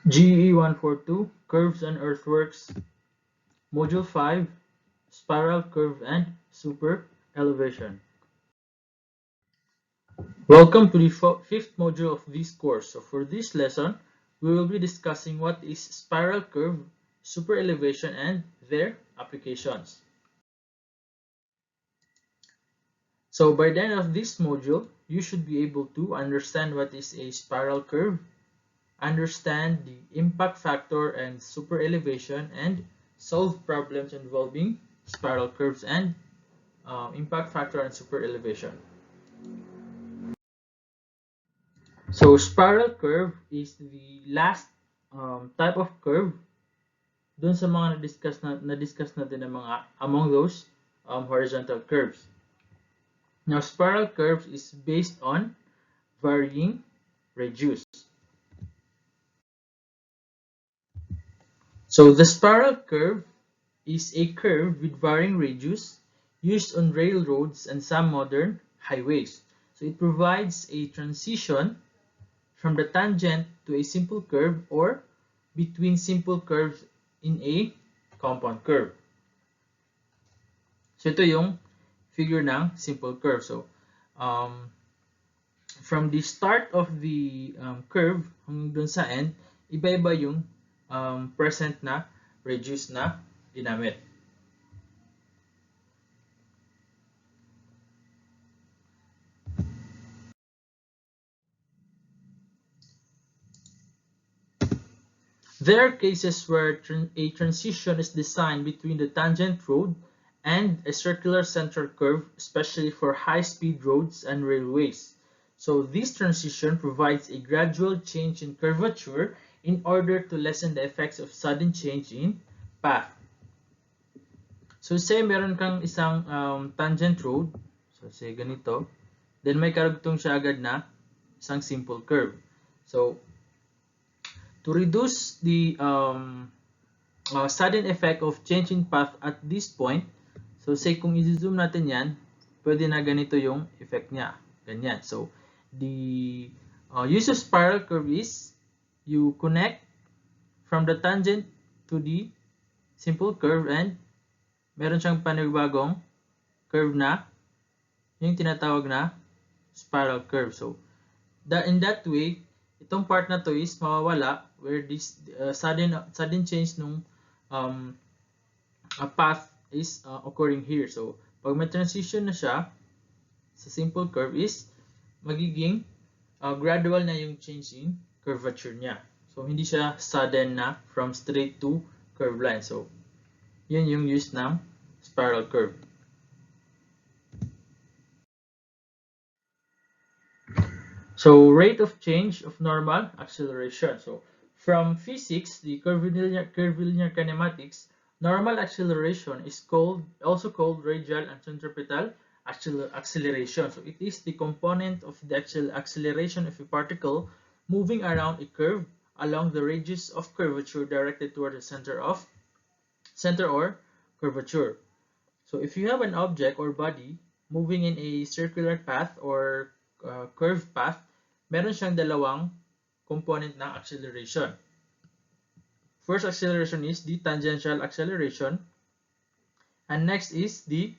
GE142 Curves and Earthworks, Module 5 Spiral Curve and Super Elevation. Welcome to the fifth module of this course. So for this lesson, we will be discussing what is spiral curve, super elevation, and their applications. So by the end of this module, you should be able to understand what is a spiral curve, understand the impact factor and super elevation, and solve problems involving spiral curves and impact factor and super elevation. So spiral curve is the last type of curve dun sa mga na-discuss natin ng mga among those horizontal curves. Now spiral curves is based on varying radius. So the spiral curve is a curve with varying radius used on railroads and some modern highways. So it provides a transition from the tangent to a simple curve or between simple curves in a compound curve. So ito yung figure ng simple curve. So from the start of the curve hanggang dun sa end, iba-iba yung present na radius na ginamit. There are cases where a transition is designed between the tangent road and a circular central curve, especially for high-speed roads and railways. So this transition provides a gradual change in curvature in order to lessen the effects of sudden change in path. So say meron kang isang tangent road, so say ganito, then may karugtong siya agad na isang simple curve. So to reduce the sudden effect of change in path at this point, so say kung i-zoom natin yan, pwede na ganito yung effect niya. Ganyan. So the use of spiral curve is you connect from the tangent to the simple curve and meron siyang panibagong curve na yung tinatawag na spiral curve. So in that way, itong part na to is mawawala where this sudden change nung a path is occurring here. So pag may transition na siya sa simple curve is magiging gradual na yung change in curvature niya. So hindi siya sudden na from straight to curve line. So yun yung use ng spiral curve. So rate of change of normal acceleration. So from physics, the curvilinear kinematics, normal acceleration is also called radial and centripetal acceleration. So it is the component of the acceleration of a particle moving around a curve along the radius of curvature directed toward the center or curvature. So if you have an object or body moving in a circular path or curved path, meron siyang dalawang component ng acceleration. First acceleration is the tangential acceleration, and next is the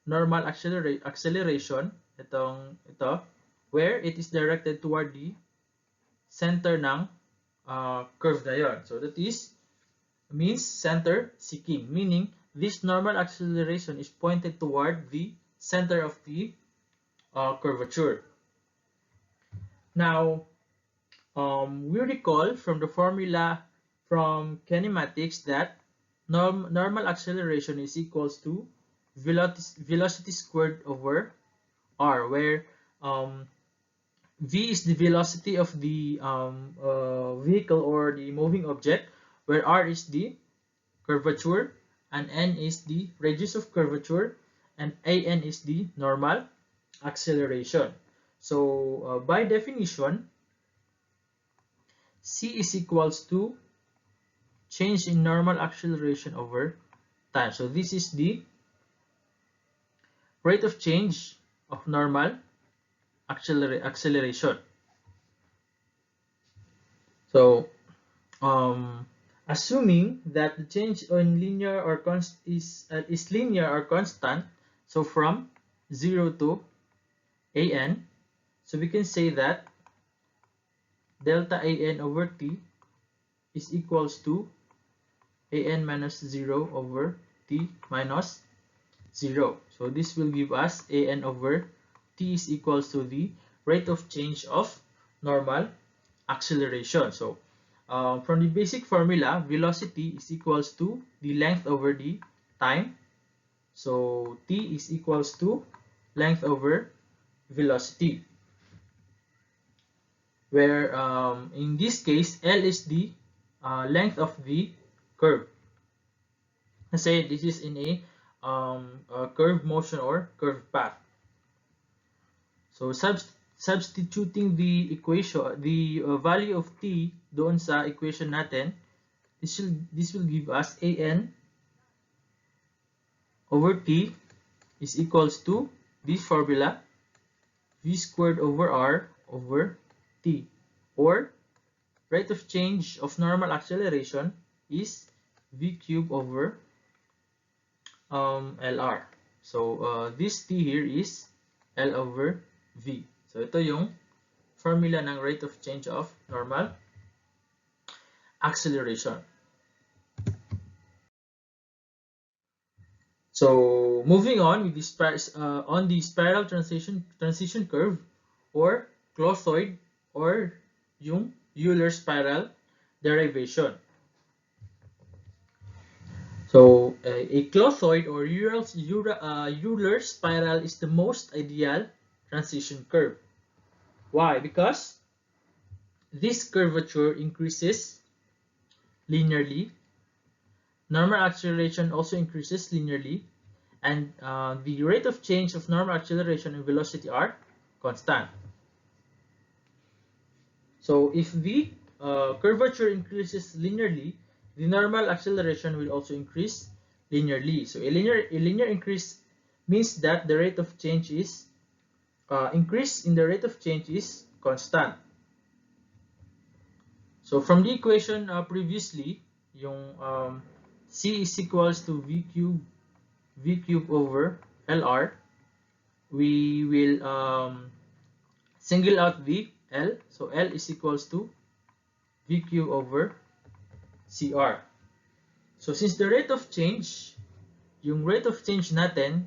normal acceleration, ito, where it is directed toward the center ng curve na yon. So that means center seeking, meaning this normal acceleration is pointed toward the center of the curvature. Now, we recall from the formula from kinematics that normal acceleration is equals to velocity squared over r, where v is the velocity of the vehicle or the moving object, where r is the curvature, and n is the radius of curvature, and an is the normal acceleration. So by definition, c is equals to change in normal acceleration over time. So this is the rate of change of normal acceleration. So assuming that the change in linear or is linear or constant, so from 0 to an, so we can say that delta an over t is equals to an minus 0 over t minus 0. So this will give us an over t is equals to the rate of change of normal acceleration. So from the basic formula, velocity is equals to the length over the time. So t is equals to length over velocity, where in this case L is the length of the curve. Let's say this is in a curve motion or curve path. So substituting the equation, the value of t doon sa equation natin, this will give us an over t is equals to this formula, v squared over r over t, or rate of change of normal acceleration is v cubed over lr. So this t here is L over v. So ito yung formula ng rate of change of normal acceleration. So moving on with this on the spiral transition curve or clothoid or yung Euler spiral derivation. So a clothoid or Euler spiral is the most ideal transition curve. Why? Because this curvature increases linearly. Normal acceleration also increases linearly, and the rate of change of normal acceleration and velocity are constant. So if the curvature increases linearly, the normal acceleration will also increase linearly. So a linear increase means that the rate of change is increase in the rate of change is constant. So from the equation previously, yung c is equals to v cube over lr, we will single out the L. So L is equals to V cube over CR. So since the rate of change, yung rate of change natin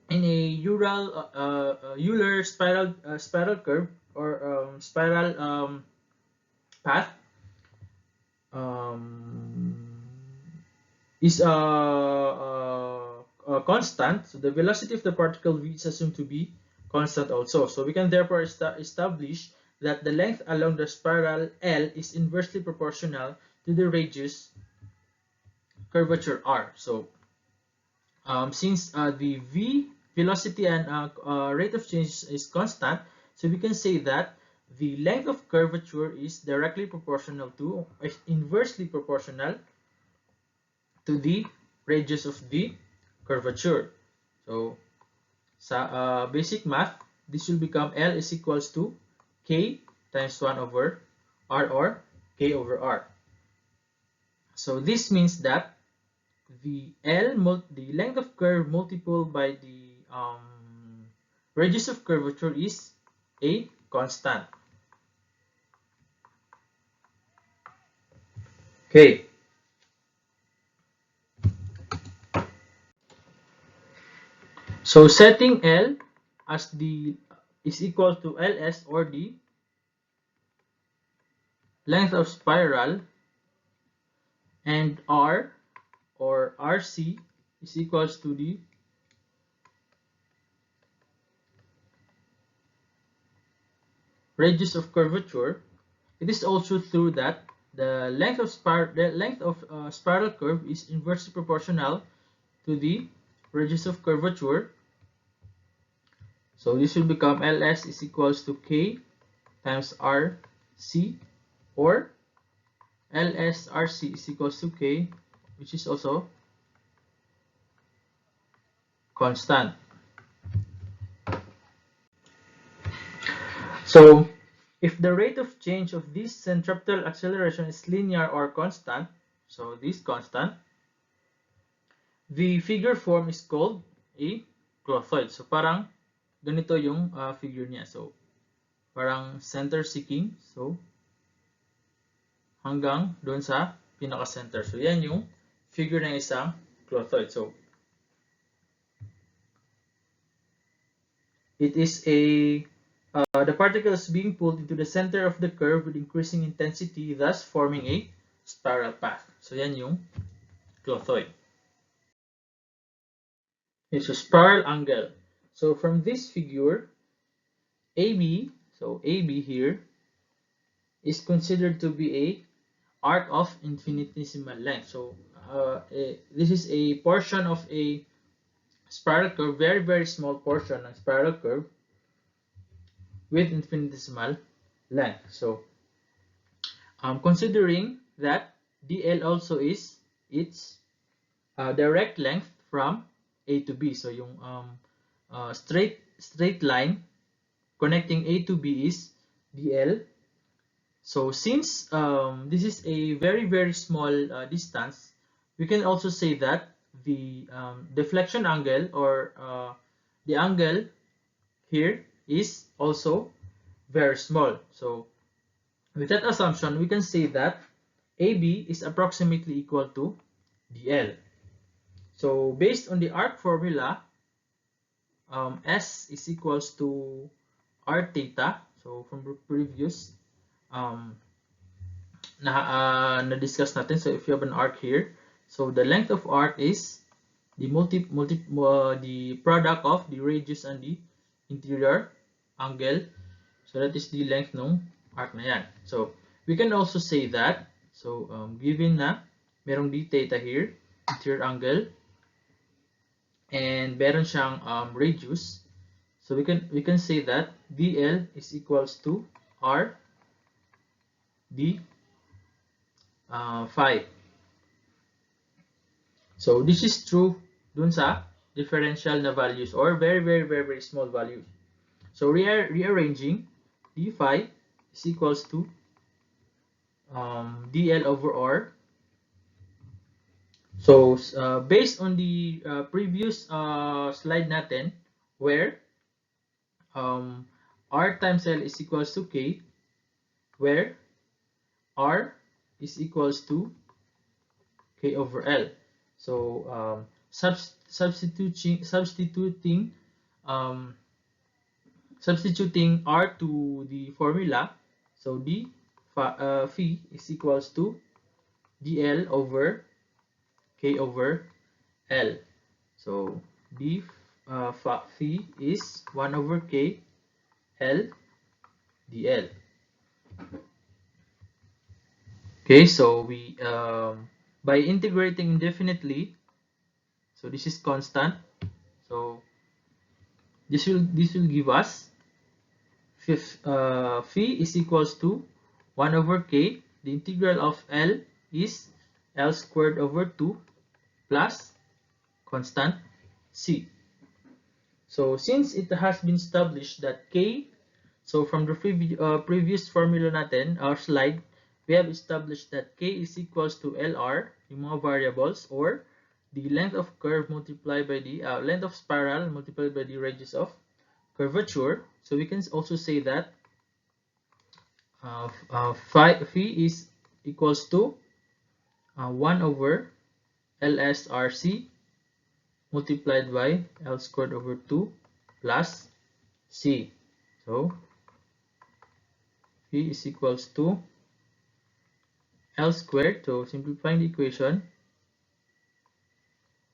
in a Euler spiral curve or spiral path is constant. So the velocity of the particle v is assumed to be constant also. So we can therefore establish that the length along the spiral L is inversely proportional to the radius curvature r. So since the v velocity and rate of change is constant, so we can say that the length of curvature is directly proportional to, inversely proportional to the radius of the curvature. So sa basic math, this will become L is equals to K times 1 over R or K over R. So this means that the length of curve multiplied by the radius of curvature is a constant. Okay. So setting L as the is equal to Ls or the length of spiral, and R or RC is equals to the radius of curvature. It is also true that the length of spiral curve is inversely proportional to the radius of curvature. So this will become Ls is equals to K times RC, or Ls RC is equals to K, which is also constant. So if the rate of change of this centripetal acceleration is linear or constant, so this constant, the figure form is called a clothoid. So parang ganito yung figure niya. So parang center seeking. So hanggang doon sa pinaka-center. So yan yung figure ng isang clothoid. So it is the particle is being pulled into the center of the curve with increasing intensity, thus forming a spiral path. So yan yung clothoid. It's a spiral angle. So from this figure, AB, so AB here, is considered to be a arc of infinitesimal length. So this is a portion of a spiral curve, very small portion of spiral curve with infinitesimal length. So considering that DL also is its direct length from A to B. So yung straight line connecting A to B is DL. So since this is a very small distance, we can also say that the deflection angle or the angle here is also very small. So with that assumption, we can say that AB is approximately equal to DL. So based on the arc formula, S is equals to R theta. So from the previous na-discuss natin. So if you have an arc here, so the length of arc is the the product of the radius and the interior angle. So that is the length ng arc na yan. So we can also say that, so given na merong d theta here, interior angle, and meron siyang radius, so we can say that dl is equals to r d phi. So this is true dun sa differential na values or very small values. So rearranging, d phi is equals to dl over r. So based on the previous slide natin, where r times l is equals to k, where r is equals to k over l. So substituting r to the formula, so d phi is equals to dl over k over l. So d phi is 1 over k l dl. Okay, so we by integrating indefinitely, so this is constant, so this will give us phi is equals to 1 over k, the integral of l is l squared over 2 plus constant c. So since it has been established that k, so from the previous formula natin, our slide, we have established that k is equals to lr, yung mga variables, or the length of curve multiplied by the length of spiral multiplied by the radius of curvature. So we can also say that phi is equals to 1 over lsrc multiplied by l squared over 2 plus c. So phi is equals to l squared, so simplifying the equation,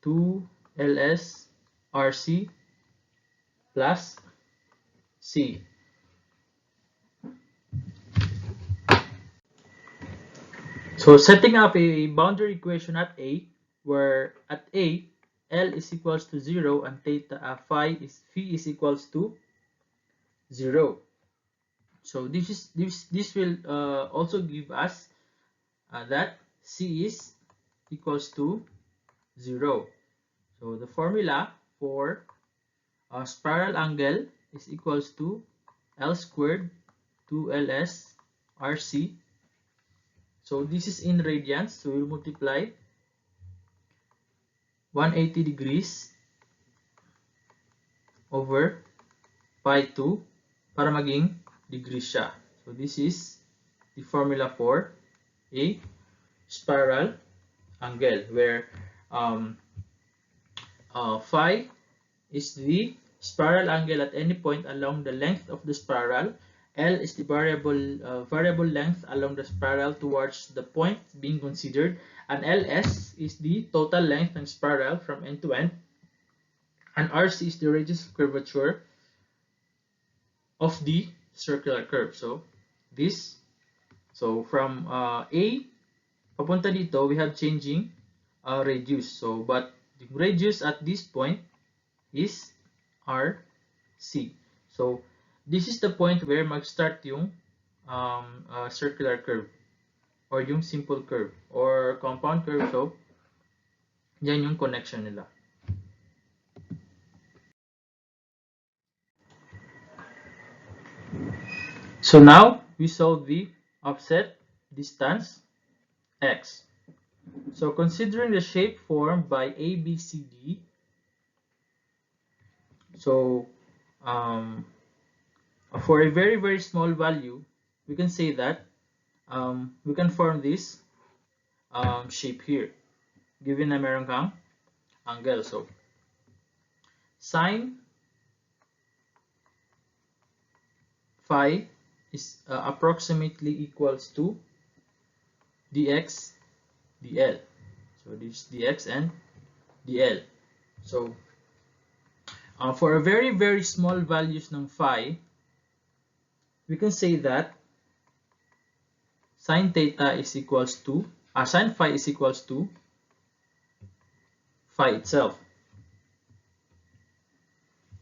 2 ls rc plus c. So setting up a boundary equation at A, where at A, L is equals to 0 and theta phi is equals to 0. So this will also give us that C is equals to 0. So the formula for spiral angle is equals to L squared 2ls RC. So this is in radians, so we'll multiply 180 degrees over pi 2 para maging degrees siya. So this is the formula for a spiral angle, where phi is the spiral angle at any point along the length of the spiral. L is the variable length along the spiral towards the point being considered, and ls is the total length ng spiral from end to end, and RC is the radius of curvature of the circular curve. So this, so from A papunta dito, we have changing radius. So but the radius at this point is RC. So this is the point where mag-start yung circular curve or yung simple curve or compound curve. So yan yung connection nila. So now we solve the offset distance x. So considering the shape formed by ABCD, so for a very small value, we can say that we can form this shape here, given na meron kang angle. So sine phi is approximately equals to dx dl. So this is dx and dl. So for a very small values ng phi, we can say that sine theta is equals to sine phi is equals to phi itself.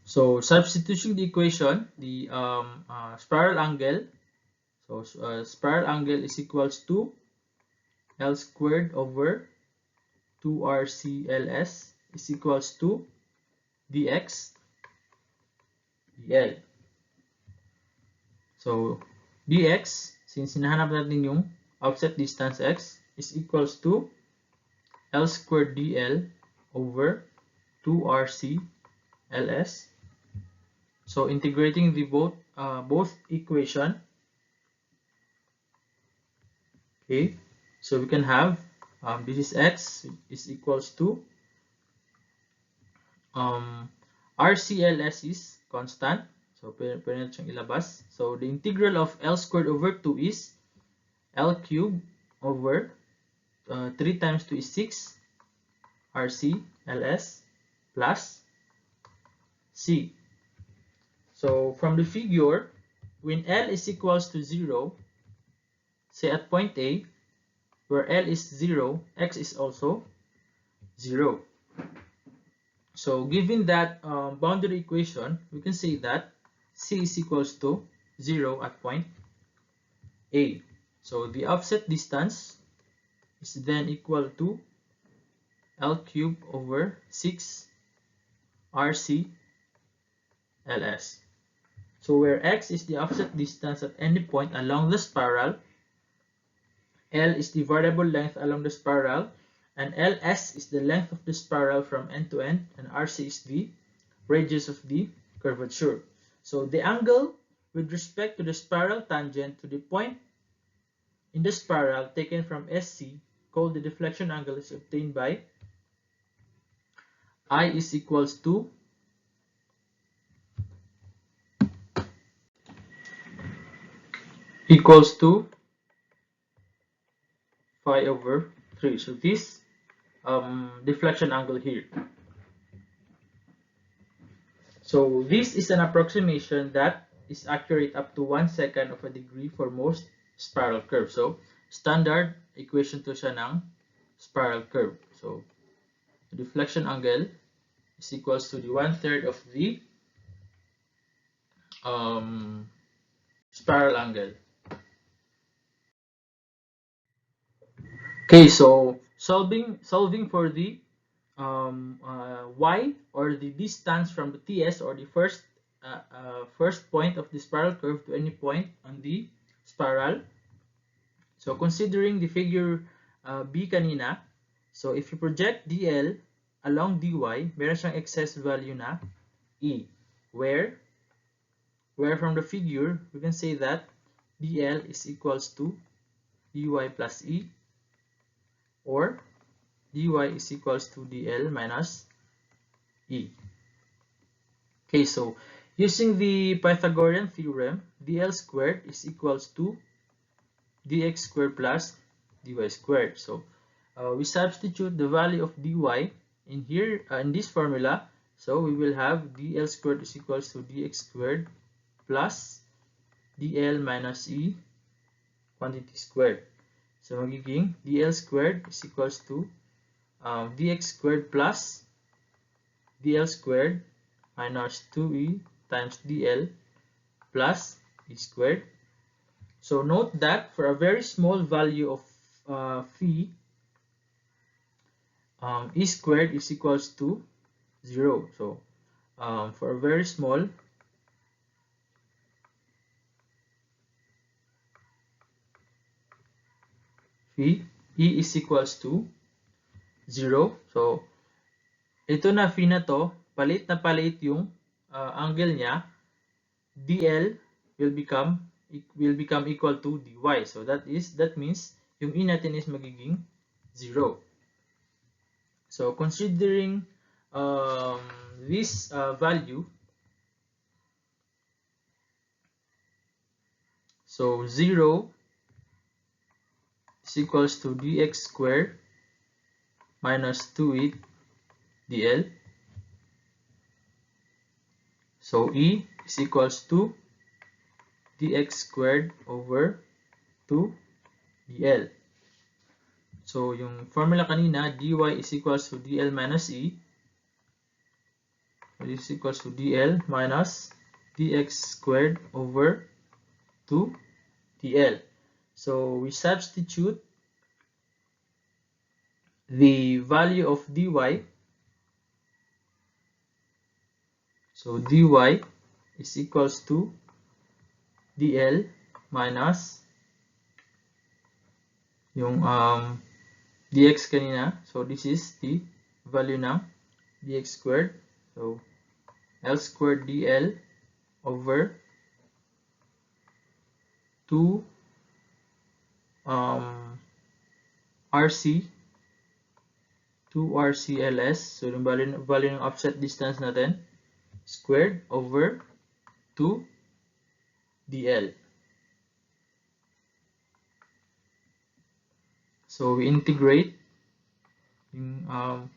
So substituting the equation, the spiral angle, so spiral angle is equals to L squared over 2RCLS is equals to dx dl. So dx, since hinahanap natin yung offset distance x, is equals to L squared dl over 2RCLS. So integrating the both equation, okay, so we can have this is x is equals to RCLS is constant, so pwede natin siyang ilabas. So the integral of L squared over 2 is L cubed over 3 times 2 is 6 RCLS plus C. So from the figure, when L is equals to 0, say at point A, where L is 0, X is also 0. So given that boundary equation, we can say that C is equals to 0 at point A. So the offset distance is then equal to L cubed over 6 RC LS. So where X is the offset distance at any point along the spiral, L is the variable length along the spiral, and LS is the length of the spiral from end to end, and RC is the radius of the curvature. So the angle with respect to the spiral tangent to the point in the spiral taken from SC, called the deflection angle, is obtained by I is equals to phi over 3. So this deflection angle here. So this is an approximation that is accurate up to 1 second of a degree for most spiral curves. So standard equation to siya ng spiral curve. So the deflection angle is equals to the 1/3 of the spiral angle. Okay, so solving for the y, or the distance from the TS, or the first first point of the spiral curve to any point on the spiral. So considering the figure B kanina, so if you project DL along DY, meron siyang excess value na E, where from the figure we can say that DL is equals to DY plus E, or DY is equals to DL minus E. Okay, so using the Pythagorean theorem, DL squared is equals to dx squared plus dy squared. So we substitute the value of dy in here in this formula. So we will have dl squared is equals to dx squared plus dl minus e quantity squared. So magiging dl squared is equals to dx squared plus dl squared minus 2e times dl plus e squared. So note that for a very small value of phi, e squared is equals to 0. So for a very small phi, e is equals to 0. So ito na phi na to, palit na palit yung angle niya, dl will become equal to dy. So that means yung e natin is magiging 0. So considering this value, so 0 is equals to dx squared minus 2e dl. So e is equals to dx squared over 2 dl. So yung formula kanina, dy is equals to dl minus e. This is equals to dl minus dx squared over 2 dl. So we substitute the value of dy. So dy is equals to dl minus yung dx kanina. So this is the value ng dx squared. So L squared dl over 2 RC 2 RCLS. So yung value ng offset distance natin squared over 2 dl. So we integrate yung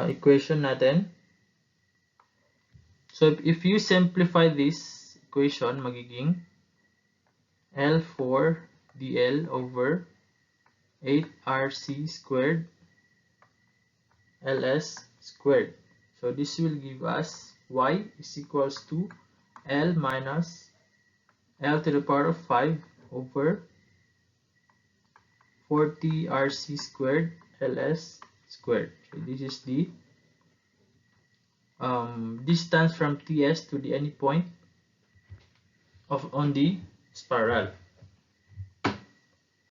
equation natin. So if you simplify this equation, magiging L4 dl over 8 RC squared LS squared. So this will give us y is equals to L minus L to the power of 5 over 40 RC squared LS squared. So this is the distance from TS to the any point on the spiral.